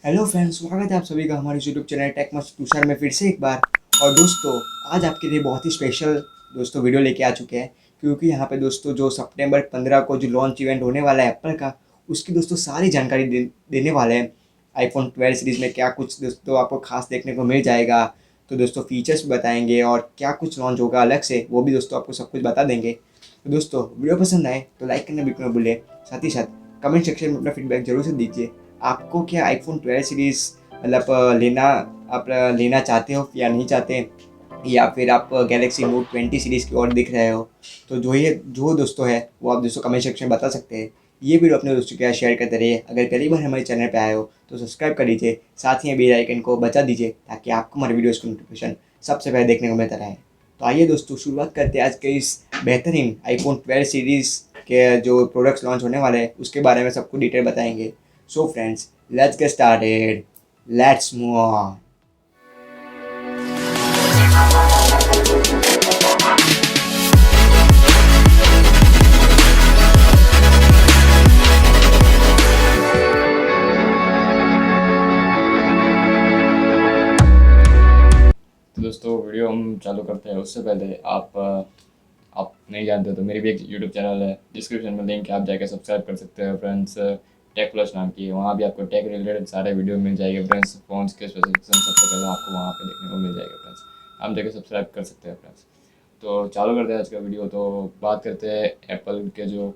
Hello friends, स्वागत है आप सभी का हमारे यूट्यूब चैनल टेकमस्ट तुषार में फिर से एक बार। और दोस्तों, आज आपके लिए बहुत ही स्पेशल दोस्तों वीडियो लेके आ चुके हैं, क्योंकि यहाँ पे दोस्तों जो सितंबर 15 को जो लॉन्च इवेंट होने वाला है एप्पल का, उसकी दोस्तों सारी जानकारी देने वाले हैं। आईफोन 12 सीरीज़ में क्या कुछ दोस्तों आपको खास देखने को मिल जाएगा, तो दोस्तों फीचर्स भी बताएंगे और क्या कुछ लॉन्च होगा अलग से वो भी दोस्तों आपको सब कुछ बता देंगे। तो दोस्तों, वीडियो पसंद आए तो लाइक करना बिल्कुल न भूलें। साथ ही साथ कमेंट सेक्शन में अपना फीडबैक जरूर से दीजिए। आपको क्या आईफोन 12 सीरीज़ मतलब लेना चाहते हो या नहीं चाहते, या फिर आप गैलेक्सी नोट 20 सीरीज़ की ओर दिख रहे हो, तो जो दोस्तों है वो आप दोस्तों कमेंट सेक्शन में बता सकते हैं। ये वीडियो अपने दोस्तों के साथ शेयर करते रहिए। अगर पहली बार हमारे चैनल पे आए हो तो सब्सक्राइब कर लीजिए, साथ ही बेल आइकन को बचा दीजिए ताकि आपको हमारे वीडियोज़ की नोटिफिकेशन सबसे पहले देखने को मिलता रहे। तो आइए दोस्तों, शुरुआत करते हैं आज के इस बेहतरीन आईफोन 12 सीरीज़ के जो प्रोडक्ट्स लॉन्च होने वाले हैं उसके बारे में सबको डिटेल बताएंगे। So friends, let's get started, let's move on. तो दोस्तों वीडियो हम चालू करते हैं उससे पहले आप नहीं जानते हो तो मेरी भी एक यूट्यूब चैनल है, डिस्क्रिप्शन में लिंक है, आप जाकर सब्सक्राइब कर सकते हैं फ्रेंड्स। टेक प्लस नाम की है, वहाँ भी आपको टेक रिलेटेड सारे वीडियो मिल जाएंगे फ्रेंड्स। फ़ोन्स के स्पेसिफिकेशन सबसे पहले आपको वहाँ पे देखने को मिल जाएगा फ्रेंड्स। आप जाकर सब्सक्राइब कर सकते हैं फ्रेंड्स। तो चालू करते हैं आज का वीडियो। तो बात करते हैं एप्पल के जो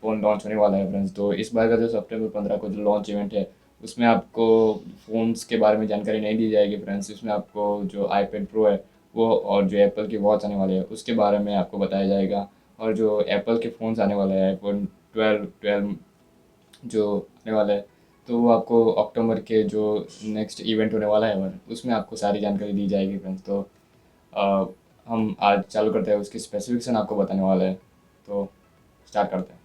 फ़ोन लॉन्च होने वाला है फ्रेंड्स। तो इस बार का जो सितंबर 15 को जो लॉन्च इवेंट है उसमें आपको फ़ोन्स के बारे में जानकारी नहीं दी जाएगी फ्रेंड्स। इसमें आपको जो आईपैड प्रो है वो और जो एप्पल की वॉच आने वाली है उसके बारे में आपको बताया जाएगा। और जो एप्पल के फ़ोन्स आने वाले हैं आईफोन 12 जो आने वाला है, तो वो आपको अक्टूबर के जो नेक्स्ट इवेंट होने वाला है उसमें आपको सारी जानकारी दी जाएगी फ्रेंड्स। तो अ, हम आज चालू करते हैं, उसकी स्पेसिफिकेशन आपको बताने वाला है। तो स्टार्ट करते हैं।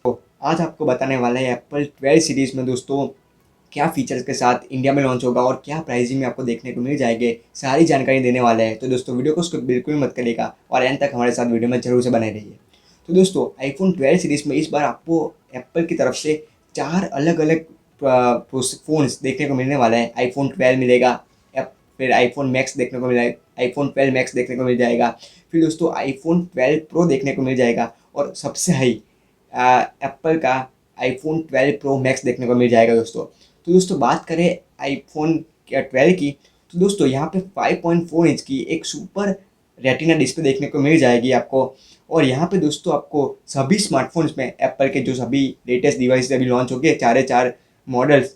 तो आज आपको बताने वाला है एप्पल 12 सीरीज़ में दोस्तों क्या फीचर्स के साथ इंडिया में लॉन्च होगा और क्या प्राइसिंग में आपको देखने को मिल जाएंगे, सारी जानकारी देने वाले हैं। तो दोस्तों, वीडियो को उसको बिल्कुल भी मत करिएगा और एंड तक हमारे साथ वीडियो में जरूर से बने रहिए। तो दोस्तों, आईफोन 12 सीरीज़ में इस बार आपको एप्पल की तरफ से 4 अलग अलग फ़ोन्स देखने को मिलने वाला है। आईफोन 12 मिलेगा, फिर आईफोन मैक्स देखने को मिलेगा, आईफोन 12 मैक्स देखने को मिल जाएगा, फिर दोस्तों आईफोन 12 प्रो देखने को मिल जाएगा, और सबसे हाई एप्पल का आईफोन 12 प्रो मैक्स देखने को मिल जाएगा दोस्तों। तो दोस्तों, बात करें आईफोन 12 की, तो दोस्तों यहाँ पे 5.4 इंच की एक सुपर रेटिना डिस्प्ले देखने को मिल जाएगी आपको। और यहाँ पे दोस्तों आपको सभी स्मार्टफोन्स में एप्पल के जो सभी लेटेस्ट डिवाइस अभी लॉन्च हो गए, चारे चार मॉडल्स,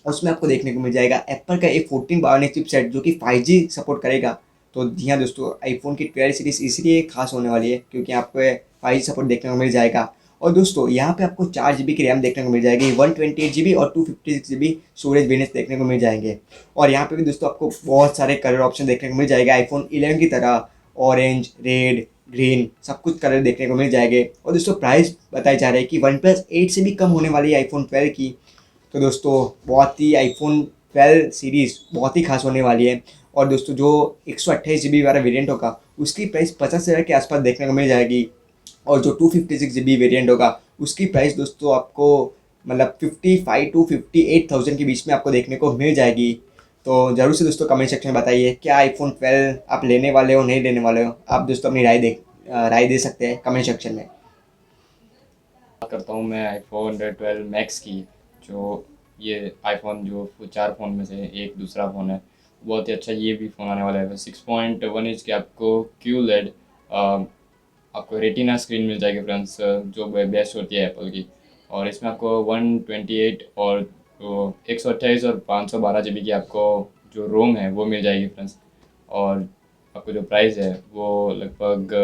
उसमें आपको देखने को मिल जाएगा एप्पल का एक 14 बायोनिक चिपसेट जो कि 5G सपोर्ट करेगा। तो जी हाँ दोस्तों, आईफोन की 12 सीरीज़ इसलिए खास होने वाली है क्योंकि आपको 5G सपोर्ट देखने को मिल जाएगा। और दोस्तों, यहाँ पे आपको 4 GB की रैम देखने को मिल जाएगी, 128 GB और 256 GB स्टोरेज वेरिएंट्स देखने को मिल जाएंगे। और यहाँ पे भी दोस्तों आपको बहुत सारे कलर ऑप्शन देखने को मिल जाएगा, आईफोन 11 की तरह ऑरेंज, रेड, ग्रीन, सब कुछ कलर देखने को मिल जाएंगे। और दोस्तों, प्राइस बताए जा रहे हैं कि OnePlus 8 से भी कम होने वाली है आईफोन 12 की। तो दोस्तों, बहुत ही आईफोन 12 सीरीज़ बहुत ही खास होने वाली है। और दोस्तों, जो 128 GB वाला वेरिएंट होगा उसकी प्राइस 50,000 के आसपास देखने को मिल जाएगी, और जो 256 GB वेरिएंट होगा उसकी प्राइस दोस्तों आपको मतलब 55 टू 58,000 के बीच में आपको देखने को मिल जाएगी। तो ज़रूर से दोस्तों कमेंट सेक्शन में बताइए, क्या आईफोन 12 आप लेने वाले हो नहीं लेने वाले हो। आप दोस्तों अपनी राय दे सकते हैं कमेंट सेक्शन में। बात करता हूँ मैं आईफोन 12 मैक्स की। जो ये आईफोन जो 4 फ़ोन में से एक दूसरा फ़ोन है, बहुत ही अच्छा ये भी फ़ोन आने वाला है। 6.1 इंच की आपको QLED आपको रेटिना स्क्रीन मिल जाएगी फ्रेंड्स, जो बेस्ट होती है एप्पल की। और इसमें आपको 128 और 128 और 512 GB की आपको जो रोम है वो मिल जाएगी फ्रेंड्स। और आपको जो प्राइस है वो लगभग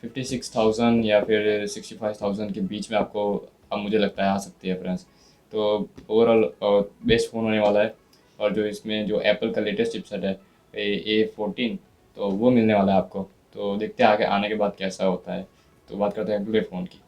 56,000 या फिर 65,000 के बीच में आपको अब मुझे लगता है आ सकती है फ्रेंड्स। तो ओवरऑल बेस्ट फ़ोन होने वाला है। और जो इसमें जो एप्पल का लेटेस्ट चिपसेट है A14, तो वो मिलने वाला है आपको। तो देखते हैं आगे आने के बाद कैसा होता है। तो बात करते हैं अगले फ़ोन की।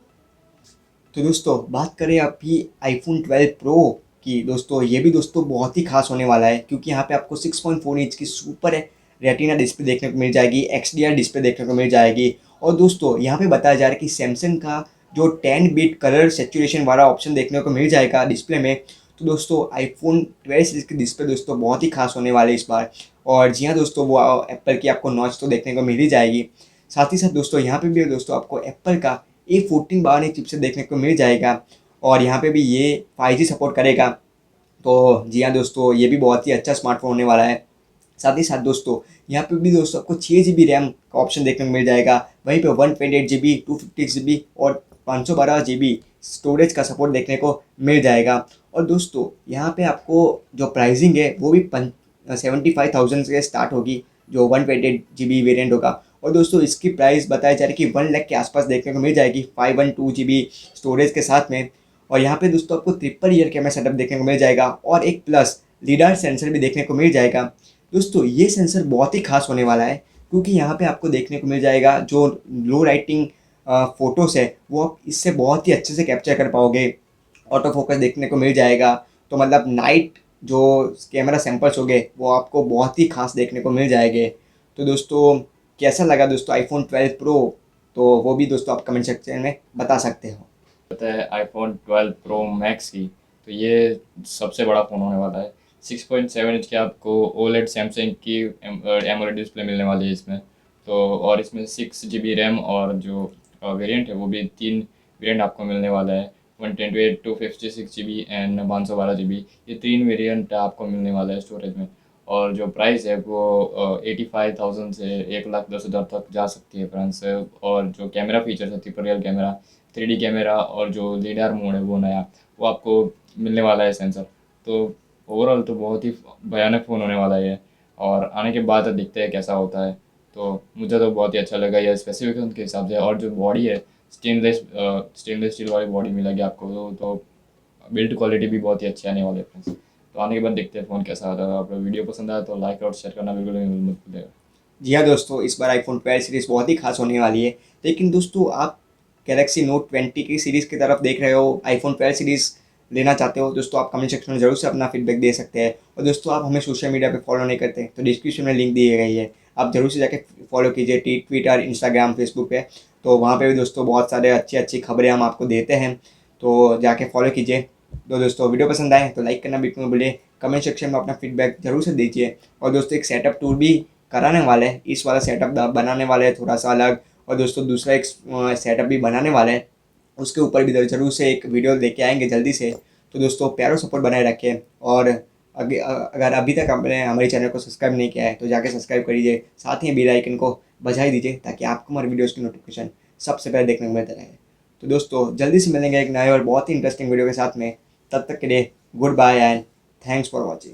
तो दोस्तों, बात करें अभी आईफोन 12 प्रो की, दोस्तों ये भी दोस्तों बहुत ही खास होने वाला है क्योंकि यहाँ पे आपको 6.4 इंच की सुपर रेटिना डिस्प्ले देखने को मिल जाएगी, XDR डिस्प्ले देखने को मिल जाएगी। और दोस्तों, यहाँ पे बताया जा रहा है कि सैमसंग का जो 10 बिट कलर सेचुरेशन वाला ऑप्शन देखने को मिल जाएगा डिस्प्ले में। तो दोस्तों आईफोन 12 सीरीज़ की डिस्प्ले दोस्तों बहुत ही खास होने वाली है इस बार। और जी हाँ दोस्तों, वो एप्पल की आपको नॉच तो देखने को मिल ही जाएगी। साथ ही साथ दोस्तों यहाँ पे भी दोस्तों आपको एप्पल का A14 बारह चिपसेट देखने को मिल जाएगा। और यहाँ पे भी ये 5G सपोर्ट करेगा। तो जी हाँ दोस्तों, ये भी बहुत ही अच्छा स्मार्टफोन होने वाला है। साथ ही साथ दोस्तों यहाँ पे भी दोस्तों आपको 6 GB रैम का ऑप्शन देखने को मिल जाएगा। वहीं पे 128 GB, 256 GB और 512 GB स्टोरेज का सपोर्ट देखने को मिल जाएगा। और दोस्तों यहाँ पे आपको जो प्राइसिंग है वो भी 75,000 से स्टार्ट होगी, जो 128 GB वेरियंट होगा। और दोस्तों इसकी प्राइस बताया जा रहा है कि 1 लाख के आसपास देखने को मिल जाएगी 512 GB स्टोरेज के साथ में। और यहाँ पे दोस्तों आपको ट्रिपल ईयर कैमरा सेटअप देखने को मिल जाएगा और एक प्लस लीडार सेंसर भी देखने को मिल जाएगा। दोस्तों ये सेंसर बहुत ही खास होने वाला है, क्योंकि यहाँ पे आपको देखने को मिल जाएगा जो लो लाइटिंग फ़ोटोज़ है वो आप इससे बहुत ही अच्छे से कैप्चर कर पाओगे। ऑटो फोकस देखने को मिल जाएगा। तो मतलब नाइट जो कैमरा सैंपल्स हो गए वो आपको बहुत ही खास देखने को मिल जाएंगे। तो दोस्तों कैसा लगा दोस्तों आईफोन 12 प्रो, तो वो भी दोस्तों आप कमेंट सेक्शन में बता सकते हो। पता है आईफोन 12 प्रो मैक्स की, तो ये सबसे बड़ा फ़ोन होने वाला है। 6.7 इंच की आपको ओलेड सैमसंग की एमोलेड डिस्प्ले मिलने वाली है इसमें। तो और इसमें 6 GB रैम और जो वेरिएंट है वो भी 3 वेरिएंट आपको मिलने वाला है। 128, 256 GB एंड 512 GB, ये 3 वेरिएंट आपको मिलने वाला है स्टोरेज में। और जो प्राइस है वो 85,000 से 1,10,000 तक जा सकती है फ्रेंड्स। और जो कैमरा फीचर्स है, triple real camera, 3D camera और जो लीडार मोड है वो नया, वो आपको मिलने वाला है सेंसर। तो ओवरऑल तो बहुत ही भयानक फ़ोन होने वाला है ये। और आने के बाद देखते हैं कैसा होता है। तो मुझे तो बहुत ही अच्छा लगा ये स्पेसिफिकेशन के हिसाब से। और जो बॉडी है, स्टेनलेस स्टील वाली बॉडी मिलेगी आपको। तो बिल्ड क्वालिटी भी बहुत ही अच्छी आने वाली है फ्रेंड्स। तो आने के बाद देखते हैं फ़ोन कैसा आता है। आपको वीडियो पसंद आया तो लाइक और शेयर करना बिल्कुल भी मत भूलिएगा। जी हाँ दोस्तों, इस बार आईफोन 12 सीरीज़ बहुत ही खास होने वाली है। लेकिन दोस्तों आप गैलेक्सी नोट 20 की सीरीज़ की तरफ देख रहे हो, आईफोन 12 सीरीज़ लेना चाहते हो दोस्तों, आप कमेंट सेक्शन में जरूर से अपना फीडबैक दे सकते हैं। और दोस्तों आप हमें सोशल मीडिया पे फॉलो नहीं करते तो डिस्क्रिप्शन में लिंक दी गई है, आप जरूर से जाके फॉलो कीजिए ट्विटर, इंस्टाग्राम, फेसबुक पे। तो वहाँ पे भी दोस्तों बहुत सारे अच्छी अच्छी खबरें हम आपको देते हैं, तो जाके फॉलो कीजिए। तो दोस्तों वीडियो पसंद आए तो लाइक करना बिल्कुल मत भूलिए, कमेंट सेक्शन में अपना फीडबैक जरूर से दीजिए। और दोस्तों एक सेटअप टूर भी कराने वाले हैं, इस वाला सेटअप बनाने वाले हैं थोड़ा सा अलग। और दोस्तों दूसरा एक सेटअप भी बनाने वाले हैं, उसके ऊपर भी जरूर से एक वीडियो लेके आएंगे जल्दी से। तो दोस्तों प्यारो सपोर्ट बनाए रखें। और अगर अभी तक आपने हमारे चैनल को सब्सक्राइब नहीं किया है तो जाके सब्सक्राइब करिए, साथ ही बेल आइकन को बजाई दीजिए ताकि आपको हमारे वीडियोज़ की नोटिफिकेशन सबसे पहले देखने को मिलता रहे। तो दोस्तों जल्दी से मिलेंगे एक नए और बहुत ही इंटरेस्टिंग वीडियो के साथ में। तब तक के लिए good bye and thanks for watching.